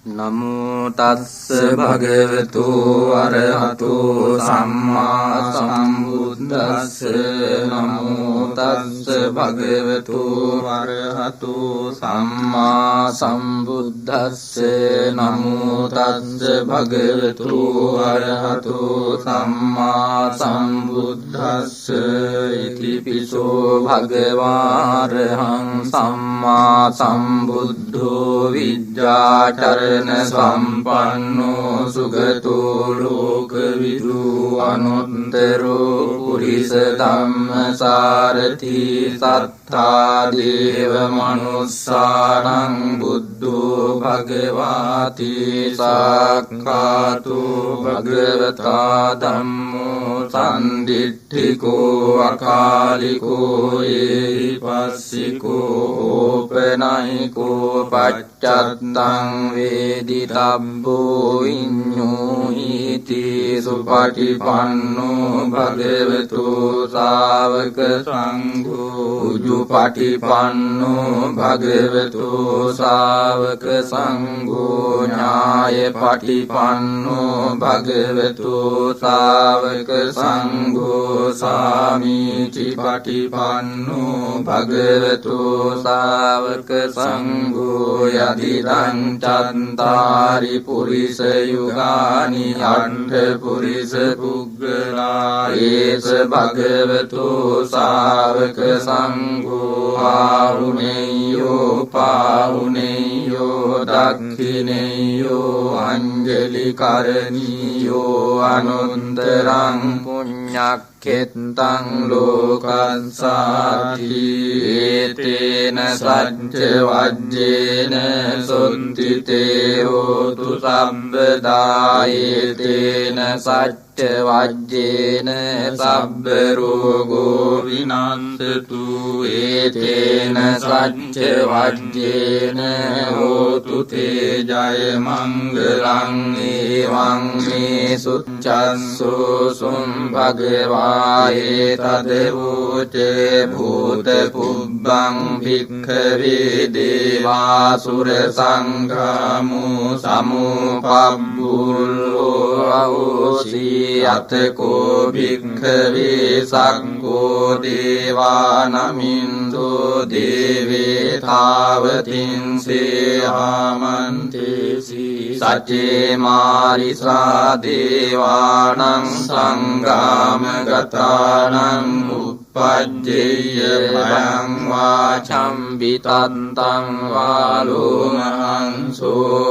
නමෝ තස්ස භගවතු අරහතෝ සම්මා සම්බුද්දස්ස නමෝ තස්ස භගවතු අරහතෝ සම්මා සම්බුද්දස්ස නමෝ තස්ස භගවතු අරහතෝ සම්මා සම්බුද්දස්ස ඉතිපිසෝ භගවාරහං සම්මා සම්බුද්ධෝ විජ්ජාචර සම්පන්නෝ සුගතෝ ලෝකවිදු අනුත්තරෝ පුරිස ධම්මසාරති සත්තා දේව මනුස්සානං බුද්ධෝ භගවාති සක්ඛාතු භගවතා ධම්මෝ සම්දිට්ඨිකෝ අකාලිකෝ ඒහිපස්සිකෝ ඕපනයිකෝ පච්චත්තං වේදිතබ්බෝ විඤ්ඤෝ ඉති සුපටිපන්නෝ භගවතු ශාවක සංඝෝ උජුපටිපන්නෝ භගවතු ශාවක සංඝෝ ඥායපටිපන්නෝ භගවතු ශාවක සංඝෝ සාමීචි පටිපන්නෝ භගවතු ශාවක සංඝෝ යදිදං චන්තාරි පුරිස යුගානි අට්ඨ පුරිස පුග්ගලා ඒස භගවතු ශාවක සංඝෝ ආහුනේයෝ පාහුනේයෝ දක්ඛිනේයෝ අංජලි කරණීයෝ අනුන්තරං පුඤ්ඤක්ඛෙත්තං ලෝකස්සාති ඒතේන සච්ච වජ්ජේන සොන්තිතේ හෝතු සම්බදා ඒතේන සච්ච වජ්ජේන සබ්බ රෝගෝ විනස්සතු ඒතේන සච්ච වජ්ජේන හෝතු තේ ජය මංගලං ඒවං මේ සුච්ඡස්සෝ සුම් භගවා ඒතදවෝචේ භූත පුබ්බං භික්ඛවේ දේවාසුර සංඝාමෝ සමුපබ්බුල්ලෝ අවෝසී අතකෝ භික්ඛවේ සංඝෝ දේවානමින්දෝ දේවේ තාවතින්සේ ආමන්තේසි සච්චේ මාරිසා දේවානං සංගාම ගතානං පජ්ජේය භයං වාචම් විතත්තං වාලෝමහංසෝ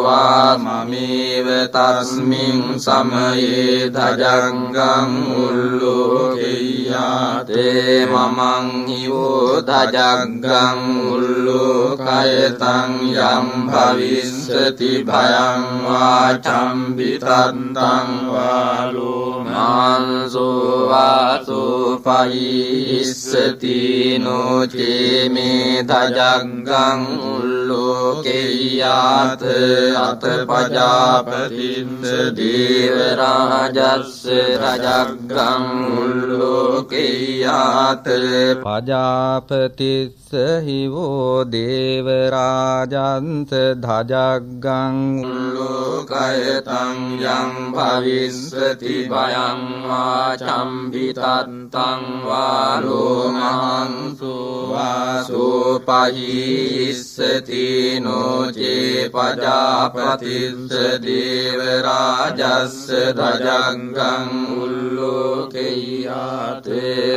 වාමමේව තස්මින් සමයේ දජංගං උල්ලෝකෙය්‍යාතේ මමං හිවෝ දජංගං උල්ලෝකයතං යම් භවිස්සති භයං වාචම් විතත්තං වාලෝමහංසෝ වාසෝ පයි ඉස්සති නොචේ මේ දජංගං උල්ලෝකෙය්‍යාත අත පජාපතිස්ස දේව රාජස්ස දජංගං උල්ලෝකෙය්‍යාත පජාපතිස්ස හිවෝ දේව රාජන්ත දජංගං උල්ලෝකයතං යං භවිස්සති භයං වාචම් විතත්තං වාලෝමහංසෝ වාසෝ පහිස්සති නොචේ පජාපතිස්ස දේව රාජස්ස දජංගං උල්ලෝකෙය්‍යාත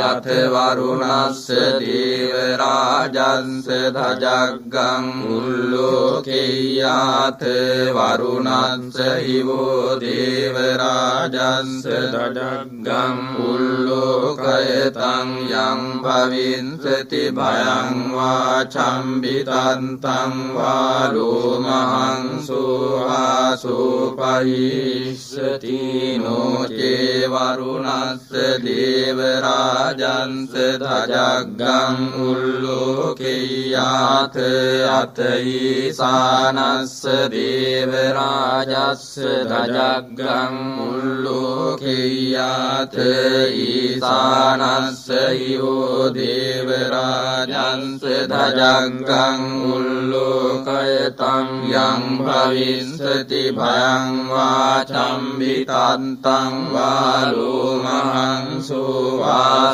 අත වරුණස්ස දේව රාජස්ස දජංගං උල්ලෝකෙය්‍යාත වරුණස්ස හිවෝ දේව රාජස්ස දජංගං උල්ලෝකයතං යං භවිස්සති භයං වාචම් විතත්තං වාලෝමහංසෝ සුවාසුපහිස්සති නොචේ වරුණස්ස දේවරාජන්ස ධජග්ගං උල්ලෝකෙය්‍යාත අතයිසානස්ස දේවරාජස්ස ධජග්ගං උල්ලෝකෙය්‍යාත ඊසානස්ස යෝ දේවරාජන්ස ධජග්ගං උල්ලෝකයතං යං භවිස්සති භයං වාචම්බිතන්තං වාලෝමහං සුවාසුපහිස්සති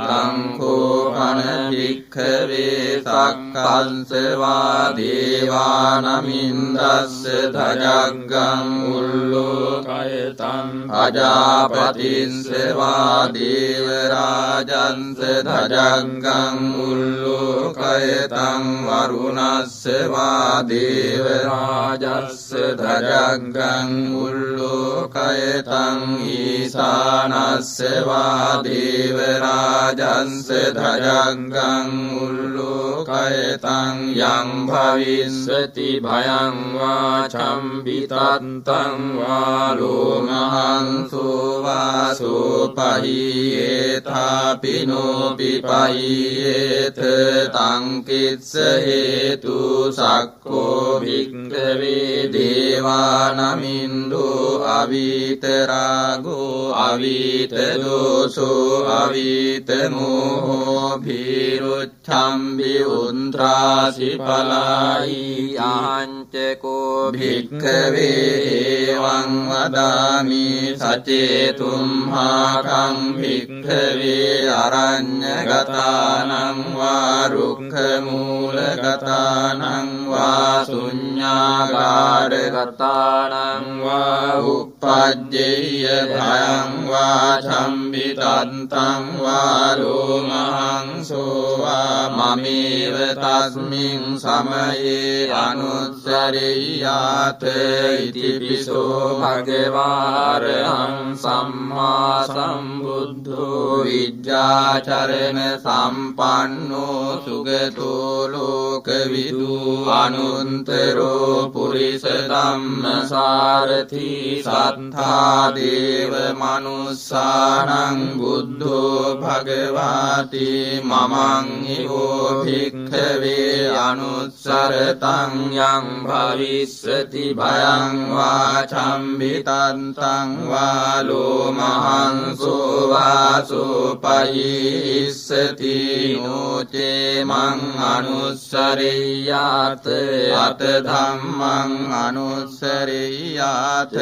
තං කෝපන භික්ඛවේ සක්කංස වා දේවානමින්දස්ස ධජග්ගං උල්ලෝකයතං අජාපතිස්ස වා දේවරාජන්ස ධජග්ගං උල්ලෝකයතං වරුණස්ස වා දේවරාජස්ස ධජග්ගං උල්ලෝකයතං ඊසානස්ස වා දේවරාජන්ස ධජග්ගං උල්ලෝකයතං යං භවිස්සති භයං වාචම්බිතන්තං වාලෝමහං සුවාසුපහියේතාපිනෝපි පහියේත තං කිස්ස හේතු සක්කෝ භික්ඛවේ දේවානමින්දෝ අවීතරාගෝ අවීතදෝසෝ අවීතමෝහෝ භීරුච්ඡම්බි උන්ත්‍රාසි පලායි ආංචකෝ භික්ඛවේ එවං වදාමි සචේතුම්හාකං භික්ඛවේ අරඤ්ඤගතානං වා රුක්ඛමූලගතානං වා ශුඤ්ඤාගාරගතානං වා uppajjeyය භයං වාචම්බිතන්තං වා ලෝමහං සෝවා මමේව තස්මින් සමයේ අනුස්සරෙය්‍යාත ඉතිපිසෝ භගවාරහං සම්මා සම්බුද්ධෝ විජ්ජාචරණ සම්පන්නෝ සුගතෝ ලෝකවිදු අනුන්තරෝ පුරිස ධම්මසාරථි සත්තා දේව මනුස්සානං බුද්ධෝ භගවාති මමං හිවෝ භික්ඛවේ අනුස්සරතං යං භවිස්සති භයං වාචම්බිතන්තං වාලෝමහං සුවාසුපහිස්සති නොචේ මං අනුස්සරෙය්‍යාත අත ධම්මං අනුස්සරෙය්‍යාත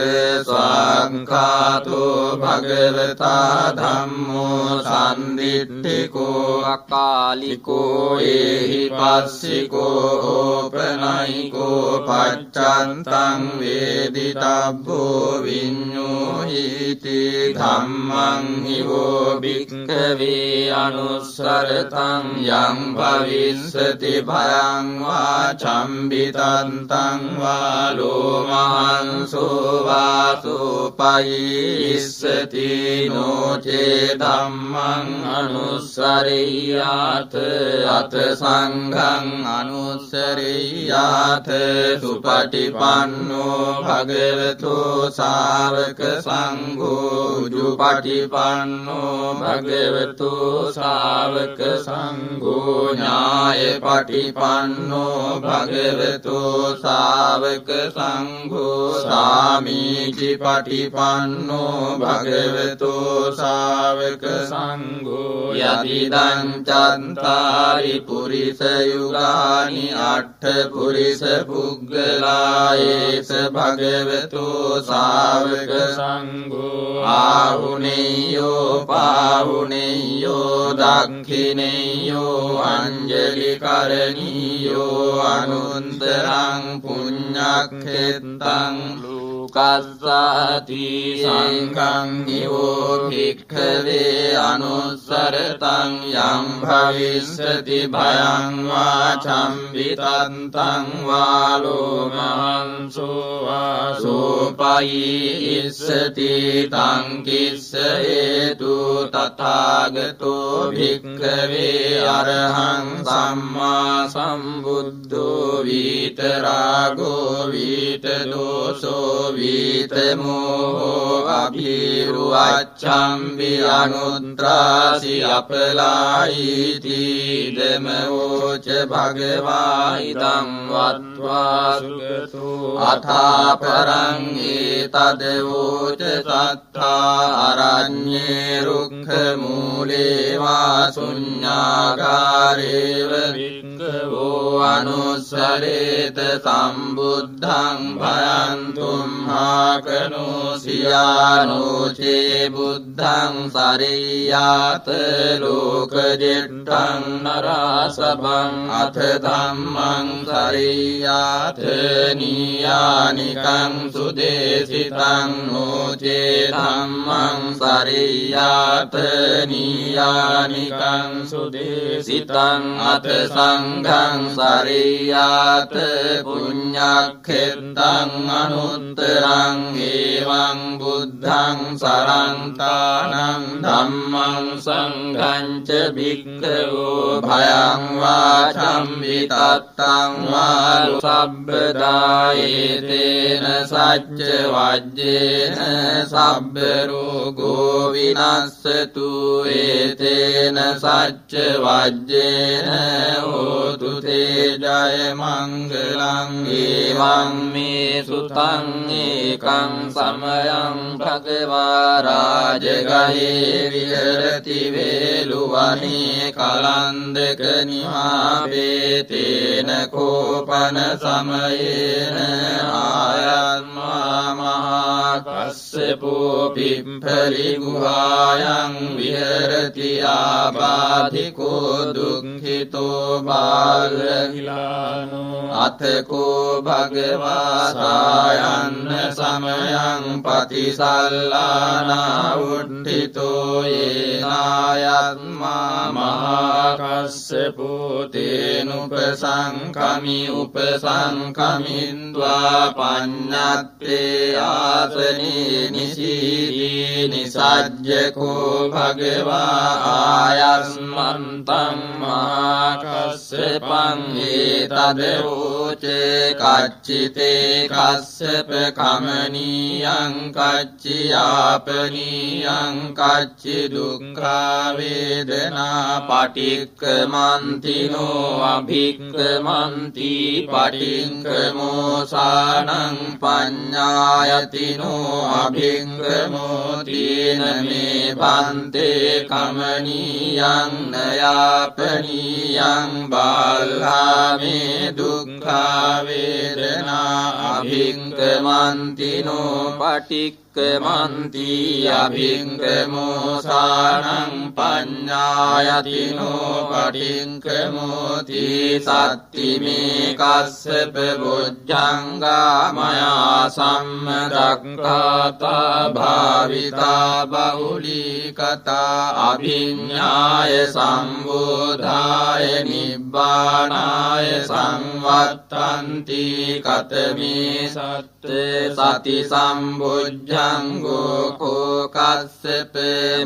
ස්වාංඛාතෝ භගවතා ධම්මෝ සම්දිට්ඨිකෝ අකාලිකෝ ඒහි පස්සිකෝ ඕපනයිකෝ පච්චන්තං වේදිතබ්බෝ විඤ්ඤෝහිති ධම්මං හිවෝ භික්ඛවේ අනුස්සරතං යං භවිස්සති භයං වාචම්බිතන්තං වාලෝමහං සුවාසුපහිස්සති නොචේ ධම්මං අනුස්සරෙය්‍යාත අත සංඝං අනුස්සරෙය්‍යාත සුපටිපන්නෝ භගවතෝ ශාවක සංඝෝ උජුපටිපන්නෝ භගවතෝ ශාවක සංඝෝ ඥායපටිපන්නෝ භගවතෝ ශාවක සංඝෝ සාමීචි පටිපන්නෝ භගවතෝ ශාවක සංඝෝ යතිදං චත්තාරි පුරිස යුගානි අට්ඨ පුරිස පුග්ගලායේස භගවතෝ ශාවක සංඝෝ ආහුනේයෝ පාහුනේයෝ දක්ඛිනේයෝ අංජලි කරණීයෝ අනුන්තරං පුඤ්ඤක්ඛෙත්තං උකස්සාති සංඝං නිවෝ භික්ඛවේ අනුස්සරතං යම් භවිස්සති භයං වා චම්බිතන්තං වා ලෝමහංසෝ වා සෝපයිස්සති තං කිස්ස හේතු තථාගතෝ භික්ඛවේ අරහං සම්මා සම්බුද්ධෝ විතරාගෝ විතදෝසෝ විතමෝහෝ අභිරුවච්ඡම්බි අනුත්‍රාසි අපලායිති ධමෝච භගවා ඉදං වත්වා සුගතෝ අථාපරං ඒතදවෝච සත්තා අරඤ්ඤේ රුක්ඛ මූලේ වා ශුඤ්ඤාගාරේව වික්ඛවෝ අනුස්සරේත සම්බුද්ධං භයන්තුම් හාකනෝ සියානෝචේ බුද්ධං සරියාත ලෝකජෙට්ඨං නරාසභං අත ධම්මං සරියාත නියානිකං සුදේසිතං නෝචේ ධම්මං සරියාත නියානිකං සුදේසිතං අත සංඝං සරියාත පුඤ්ඤක්ඛෙත්තං අනුත්තරං එවං බුද්ධං සරන්තානං ධම්මං සංඝං ච භික්ඛවෝ භයං වාචම් විතත්තං වා සබ්බදායේතේන සච්ච වජ්ජේන සබ්බ රෝගෝ විනස්සතු ඒතේන සච්ච වජ්ජේන හෝතු තේ ජය මංගලං එවං මේ සුතං ඒකං සමයං භගවා රාජගහේ විහෙරති වේලුවනේ කලන්දක නිමාපේතේන කෝපන සමයේන ආයත්මා මහා කස්සපෝ පිම්ඵලි ගුහායන් විහෙරති ආබාධිකෝ දුක්ඛිතෝ බාලහිලානෝ අතකෝ භගවා සායන්න සමයං පතිසල්ලානා උට්ඨිතෝ යේනායත්මා මහා කස්සපෝ තේනුපසංකමි උපසංකමින්ද්වා පඤ්ඤත්තේ ආසනේ නිසීදී නිසජ්ජකෝ භගවා ආයස්මන්තං මහා කස්සපං ඒතදෝචේ කච්චිතේ කස්සප කමනීයං කච්චියාපනීයං කච්චි දුක්ඛා වේදනා පටික්ඛමන්තිනෝ අභික්ඛමන්ති පටික්ඛමෝසානං පඤ්ඤායතිනෝ අභික්ඛමෝ තීන මේ පන්තේ කමනීයං නයාපනීයං බාල්හාමේ දුක්ඛා වේදනා අභික්ඛමන්තිනෝ පටික්ඛමන්ති අභික්ඛමෝසානං පඤ්ඤායතිනෝ පටික්ඛමෝති සත්තිමේ කස්සප බොජ්ජංගා මයා සම්මදක්ඛාතා භාවිතා බහුලීකතා අභිඤ්ඤාය සම්බෝධාය නිබ්බානාය සංවත්තන්ති කතමේ සත්තේ සති සම්බුද්ධංගෝ කෝ කස්සප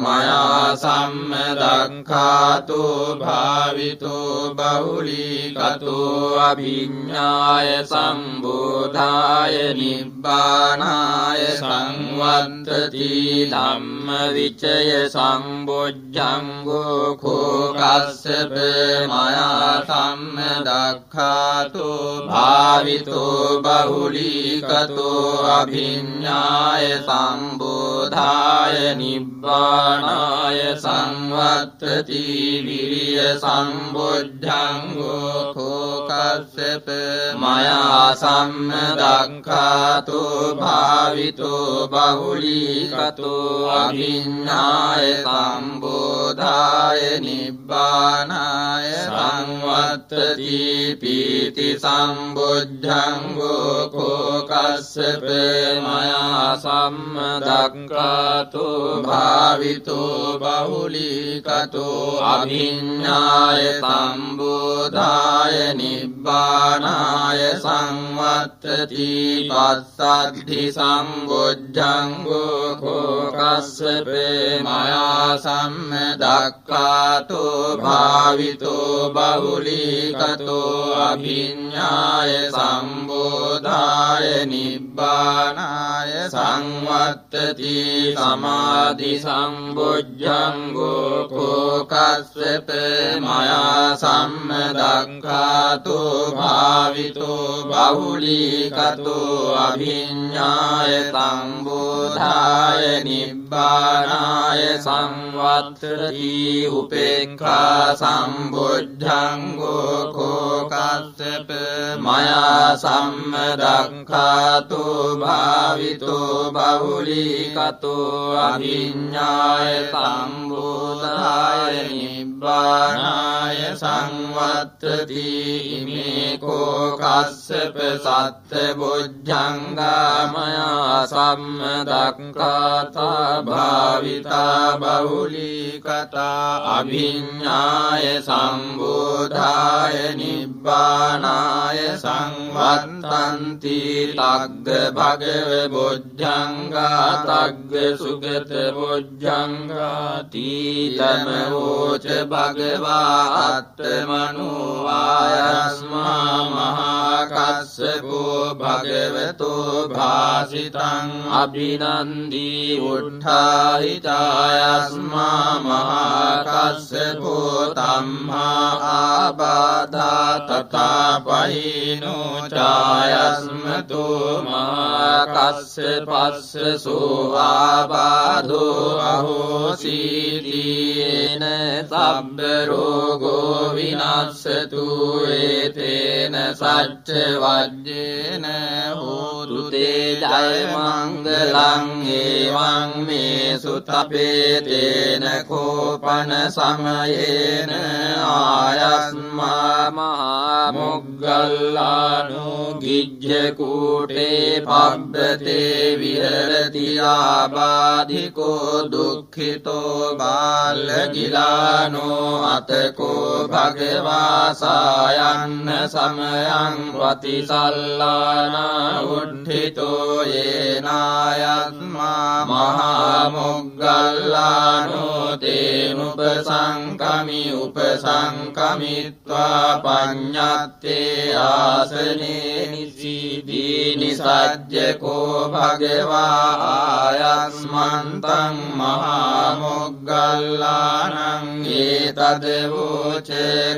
මයා සම්මදක්ඛාතෝ භාවිතෝ බහුලීකතෝ අභිඤ්ඤාය සම්බෝධාය නිබ්බානාය සංවත්තති ධම්ම විචය සම්බොජ්ජංගෝ කෝ කස්සප මයා සම්මදක්ඛාතෝ භාවිතෝ බහුලීකතෝ අභිඤ්ඤාය සම්බෝධාය නිබ්බානාය සංවත්තති විරිය සම්බොජ්ජංගෝ කෝ කස්සප මයා සම්මදක්ඛාතු භාවිතෝ බහුලීකතෝ අභිඤ්ඤාය සම්බෝධාය නිබ්බානාය සංවත්තති පීති සම්බුද්ධංගෝ කෝ කස්සප මයා සම්මදක්ඛාතු භාවිතෝ බහුලීකතෝ අභිඤ්ඤාය සම්බෝධාය නිබ්බානාය සංවත්තති පස්සද්ධි සම්බුද්ධංගෝ කෝ කස්සප මයා සම්මදක්ඛාතෝ භාවිතෝ බහුලීකතෝ අභිඤ්ඤාය සම්බෝධාය නිබ්බානාය සංවත්තති සමාධි සම්බුද්ධංගෝ කෝ කස්සප මයා සම්මදක්ඛාතෝ භාවිතෝ බහුලීකතෝ අභිඤ්ඤාය සම්බෝධාය නිබ්බානාය සංවත්තති උපේක්ඛා සම්බුද්ධංගෝ කෝ කස්සප මයා සම්මදක්ඛාතෝ භාවිතෝ බහුලීකතෝ අභිඤ්ඤාය සම්බෝධාය නිබ්බානාය සංවත්තති ඉමේ කෝ කස්සප සත්ත බොජ්ජංගා මයා සම්මදක්ඛාතා භාවිතා බහුලීකතා අභිඤ්ඤාය සම්බෝධාය නිබ්බානාය සංවත්තන්ති තග්ග භගව බොජ්ජංගා තග්ග සුගත බොජ්ජංගා තීතම වෝච භගවා අත්තමනෝ ආයස්මා මහා කස්සපෝ භගවතෝ භාසිතං අභිනන්දී උට්ඨාහිතායස්මා මහා කස්සපෝ තම්හා ආබාධා තථා පහිනෝ චායස්මතෝ මහා කස්සපස්සසෝ ආබාධෝ අහෝසීදීන සබ්බ රෝගෝ විනස්සතු ඒතේන සච්ච වජ්ජේන හෝතු තේ ජය මංගලං ඒවං මේ සුතපේතේන කෝපන සමයේන ආයස්මා මහා මොග්ගල්ලානෝ ගිජ්ජ කූටේ පබ්බතේ විහෙරති ආබාධිකෝ දුක්ඛිතෝ බාලගිලානෝ අතකෝ භගවා සායන්න සමයං වතිසල්ලානා උද්ධිතෝ යේනායස්මා මහා මොග්ගල්ලානෝ තේනුපසංකමි උපසංකමිත්වා පඤ්ඤත්තේ ආසනේ නිසීදී නිසජ්ජකෝ භගවා ආයස්මන්තං මහා මොග්ගල්ලානං ඒතදවෝච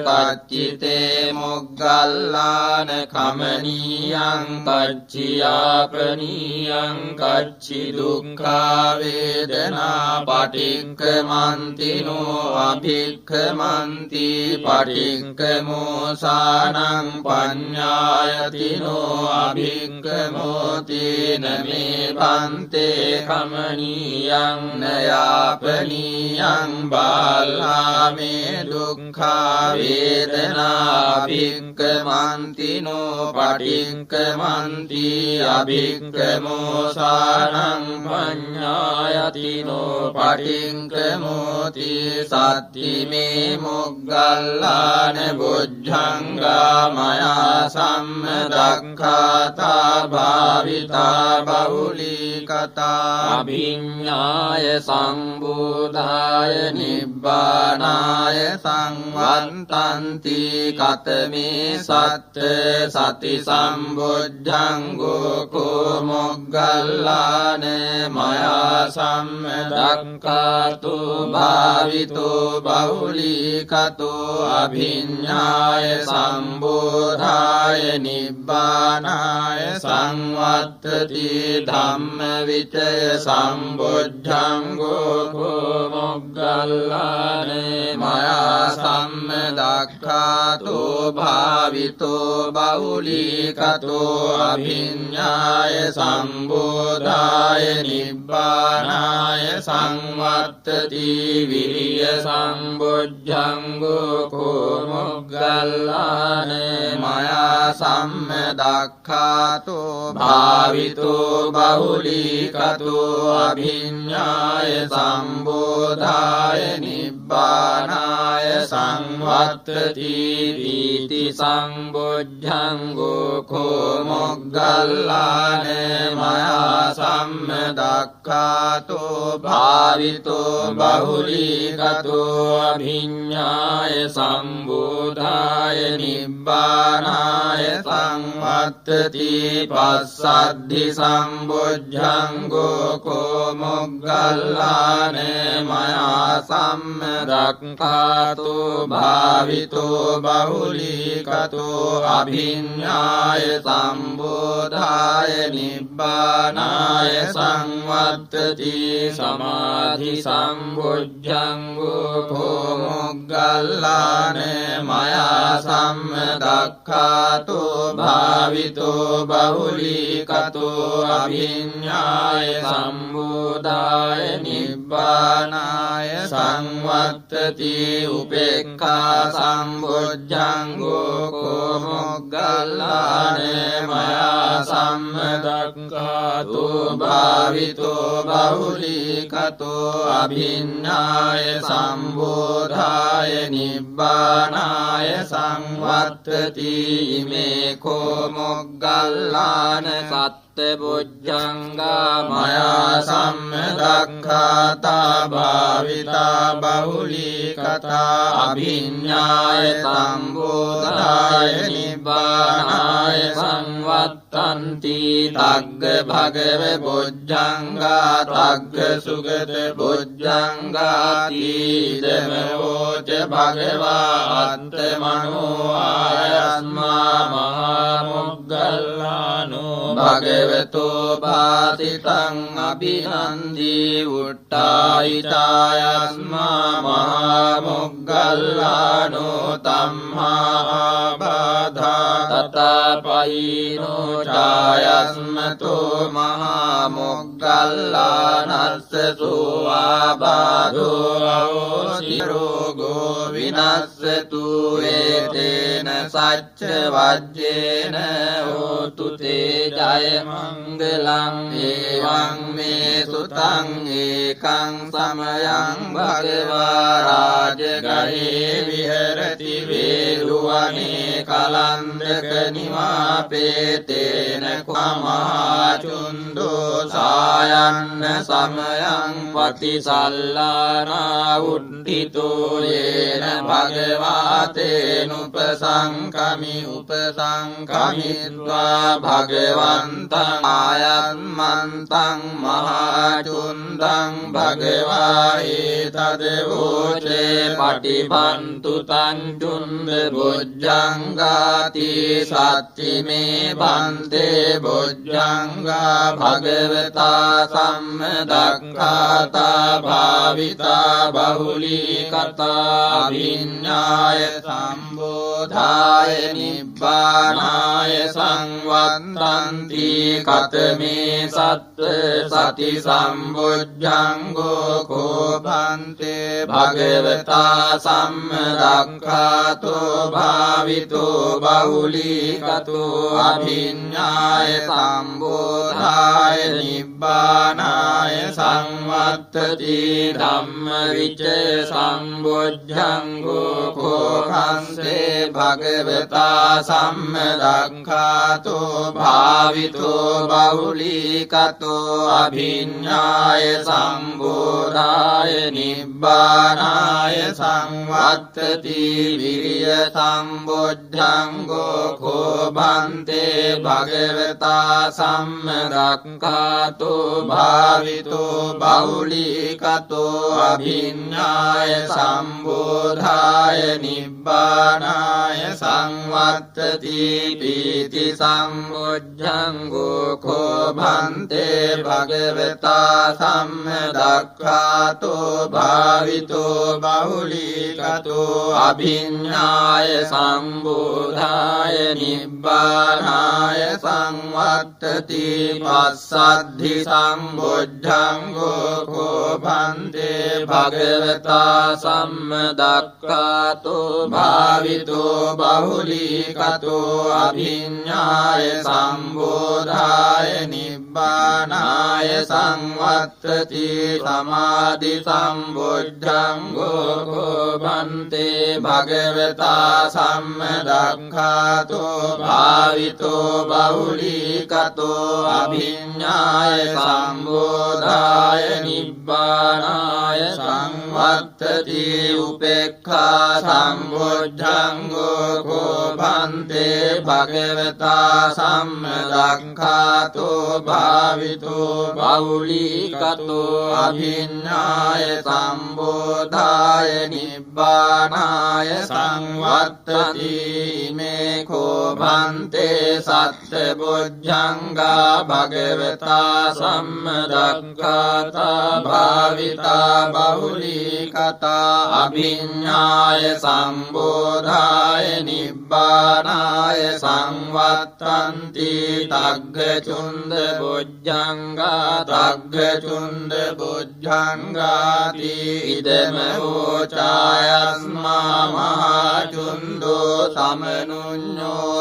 කච්චිතේ මොග්ගල්ලාන කමනීයං කච්චියාපනීයං කච්චි දුක්ඛා වේදනා පටික්ඛමන්තිනෝ අභික්ඛමන්ති පටික්ඛමෝසානං පඤ්ඤායතිනෝ අභික්ඛමෝති නමේ බන්තේ කමනීයං නයාපනීයං බාලාමේ දුක්ඛා වේදනා භික්ඛමන්තිනෝ පටික්ඛමන්ති අභික්ඛමෝසානං පඤ්ඤායතිනෝ පටික්ඛමෝති සත්තිමේ මොග්ගල්ලාන බොජ්ජංගා මයා සම්මදක්ඛාතා භාවිතා බහුලීකතා අභිඤ්ඤාය සම්බෝධාය නිබ්බානාය සංවත්තන්ති කතමේ සත්ත සති සම්බොජ්ජංගෝ කෝ මොග්ගල්ලාන මයා සම්මදක්ඛාතු භාවිතෝ බහුලීකතෝ අභිඤ්ඤාය සම්බෝධාය නිබ්බානාය සංවත්තති ධම්ම විචය සම්බොජ්ජංගෝ කෝ මොග්ගල්ලාන මයා සම්මදක්ඛාතෝ භාවිතෝ බහුලීකතෝ අභිඤ්ඤාය සම්බෝධාය නිබ්බානාය සංවත්තති විරිය සම්බොජ්ජංගෝ කෝ මොග්ගල්ලාන මයා සම්මදක්ඛාතෝ භාවිතෝ බහුලීකතෝ අභිඤ්ඤාය සම්බෝධාය නිබ්බානාය සංවත්තති වීති සම්බොජ්ජංගෝ කෝ මොග්ගල්ලාන මයා සම්මදක්ඛාතෝ භාවිතෝ බහුලීකතෝ අභිඤ්ඤාය සම්බෝධාය නිබ්බානාය සංවත්තති පස්සද්ධි සම්බොජ්ජංගෝ කෝ මොග්ගල්ලාන මයා සම්මදක්ඛාතෝ භාවිතෝ බහුලීකතෝ අභිඤ්ඤාය සම්බෝධාය නිබ්බානාය සංවත්තති සමාධි සම්බොජ්ජංගෝ කෝ මොග්ගල්ලාන මයා සම්මදක්ඛාතෝ භාවිතෝ බහුලීකතෝ අභිඤ්ඤාය සම්බෝධාය නිබ්බානාය සංවත්තති උපේක්ඛා සම්බොජ්ජංගෝ කෝ මොග්ගල්ලාන මයා සම්මදක්ඛාතෝ භාවිතෝ බහුලීකතෝ අභිඤ්ඤාය සම්බෝධාය නිබ්බානාය සංවත්තති ඉමේ කෝ මොග්ගල්ලාන බොජ්ජංගා මයා සම්මදක්ඛාතා භාවිතා බහුලීකතා අභිඤ්ඤාය සම්බෝධාය නිබ්බානාය සංවත්තන්ති තග්ග භගව බොජ්ජංගා තග්ග සුගත බොජ්ජංගාති ඉදමෝච භගවා අත්තමනෝ ආයස්මා මහා මොග්ගල්ලානෝ භගවතෝ භාසිතං අභිනන්දී උට්ඨායිතායස්මා මහා මොග්ගල්ලානෝ තම්හා ආබාධා තතපයිනෝ ඡායස්මතෝ මහා මොග්ගල්ලානස්ස සෝආබාධෝ අවෝසිරෝගෝ විනස්සතු ඒතේන සච්ච වජ්ජේන හෝතු තේ ජය මංගලං එවං මේ සුතං ඒකං සමයං භගවා රාජගහේ විහෙරති වේළුවනේ කලන්දක නිවාපේතේන කමහා චුන්දෝ සායන්න සමයං පටිසල්ලානා උද්ධිතෝ යේන භගවා තේනුපසංකමි උපසංකමිත්වා භගවන්තං ආයන්මන්තං මහාචුන්දං භගවා ඒතදවෝචේ පටිපන්තු තං චුන්ද බොජ්ජංගාති සච්චිමේ බන්තේ බොජ්ජංගා භගවතා සම්මදක්ඛාතා භාවිතා බහුලීකතා අභිඤ්ඤාය සම්බෝධාය නිබ්බානාය සංවත්තන්ති කතමේ සත්ත සති සම්බොජ්ජංගෝ කෝපන්තේ භගවතා සම්මදක්ඛාතෝ භාවිතෝ බහුලීකතෝ අභිඤ්ඤාය සම්බෝධාය නිබ්බානාය සංවත්තති ධම්මවිචය සම්බොජ්ජංගෝ කෝපන්තේ භගවතා සම්මදක්ඛාතෝ භාවිතෝ බහුලීකතෝ අභිඤ්ඤාය සම්බෝධාය නිබ්බානාය සංවත්තති විරිය සම්බොජ්ජංගෝ කෝභන්තේ භගවතා සම්මදක්ඛාතෝ භාවිතෝ බහුලීකතෝ බහුලීකතෝ අභිඤ්ඤාය සම්බෝධාය නිබ්බානාය සංවත්තති පීති සම්බොජ්ජංගෝ කෝ භන්තේ භගවතා සම්මදක්ඛාතෝ භාවිතෝ බහුලීකතෝ අභිඤ්ඤාය සම්බෝධාය නිබ්බානාය සංවත්තති පස්සද්ධි සම්බොජ්ජංගෝ කෝ භන්තේ භගවතා සම්මදක්ඛාතෝ භාවිතෝ බහුලීකතෝ අභිඤ්ඤාය සම්බෝධාය නිබ්බානාය සංවත්තති සමාධි සම්බොජ්ජංගෝ කෝ භන්තේ භගවතා සම්මදක්ඛාතෝ භාවිතෝ බහුලීකතෝ අභිඤ්ඤාය සම්බෝධාය නිබ්බානාය සංවත්තති උපේක්ඛා සම්බොජ්ජංගෝ කෝ භන්තේ භගවතා සම්මදක්ඛාතෝ භාවිතෝ බහුලීකතෝ අභිඤ්ඤාය සම්බෝධාය නිබ්බානාය සංවත්තති මේ කෝ භන්තේ සත්බොජ්ජංගා භගවතා සම්මදක්ඛාතා භාවිතා බහුලීකතා අභිඤ්ඤාය සම්බෝධාය නිබ්බානාය සංවත්තන්ති තග්ගචුන්ද බොජ්ජංගා තග්ගචුන්ද බොජ්ජංගාති ඉදම වෝචායස්මා මහචුන්දෝ සමනුඤ්ඤෝ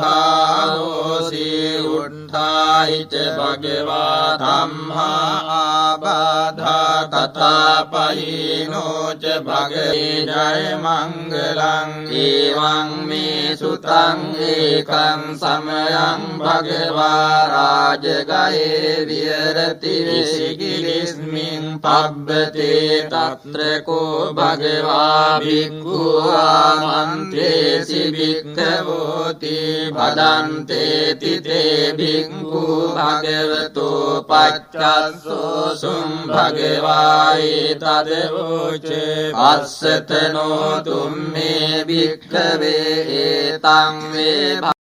සත්තාවෝසි උත්ථායිච භගවා ධම්මා ආබාධා තථාපයිනෝ ච භගවේ ජය මංගලං එවං මේ සුතං ඒකං සමයං භගවා රාජගයේ විහෙරති විසිකිලිස්මින් පබ්බතේ තත්‍ර කෝ භගවා භික්ඛු ආමන්ත්‍රේසි භික්ඛවෝති පදන්තේ තිතේ භික්ඛු භගවතෝ පච්චස්සෝ සුම් භගවායි තදවෝචේ අස්සතනෝ තුම්මේ භික්ඛවේ ඒතං වේ